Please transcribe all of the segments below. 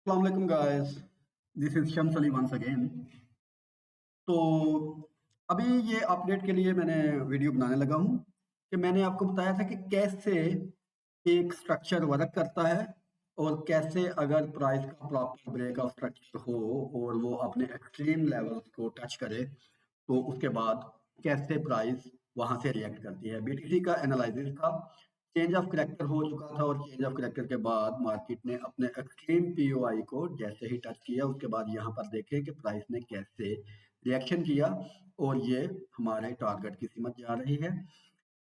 अस्सलाम वालेकुम guys, this is Shams Ali once again. तो अभी ये अपडेट के लिए मैंने वीडियो बनाने लगा हूँ कि मैंने आपको बताया था कि कैसे एक स्ट्रक्चर वर्क करता है और कैसे अगर प्राइस का प्रॉपर ब्रेकआउट स्ट्रक्चर हो और वो अपने एक्सट्रीम लेवल्स को टच करे तो उसके बाद कैसे प्राइस वहां से रिएक्ट करती है। बीटीसी का एनालिसिस था, चेंज ऑफ करेक्टर हो चुका था और चेंज ऑफ करेक्टर के बाद मार्केट ने अपने एक्सट्रीम पीओआई को जैसे ही टच किया उसके बाद यहाँ पर देखें कि प्राइस ने कैसे रिएक्शन किया और ये हमारे टारगेट की सीमा जा रही है।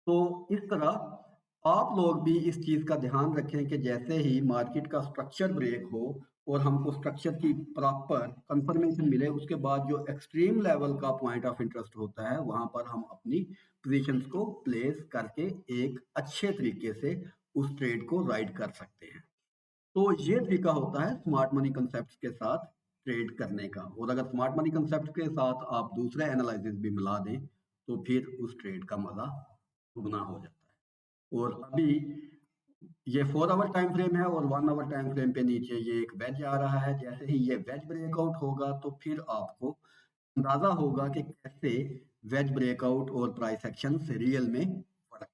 तो इस तरह आप लोग भी इस चीज का ध्यान रखें कि जैसे ही मार्केट का स्ट्रक्चर ब्रेक हो और हमको स्ट्रक्चर की प्रॉपर कंफर्मेशन मिले उसके बाद जो एक्सट्रीम लेवल का पॉइंट ऑफ इंटरेस्ट होता है वहां पर हम अपनी पोजीशंस को प्लेस करके एक अच्छे तरीके से उस ट्रेड को राइड कर सकते हैं। तो ये तरीका होता है स्मार्ट मनी कंसेप्ट के साथ ट्रेड करने का। और अगर स्मार्ट मनी कंसेप्ट के साथ आप दूसरे एनालिसिस भी मिला दें तो फिर उस ट्रेड का मजा दुगना हो जाता है। और अभी ये 4 आवर टाइम फ्रेम है और 1 आवर टाइम फ्रेम पे नीचे ये एक वेज आ रहा है। जैसे ही ये वेज ब्रेकआउट होगा तो फिर आपको अंदाजा होगा कि कैसे वेज ब्रेकआउट और प्राइस एक्शन रियल में फर्क।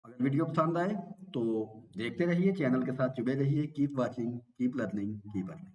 अगर वीडियो पसंद आए तो देखते रहिए, चैनल के साथ जुड़े रहिए। Keep watching, keep learning, keep earning.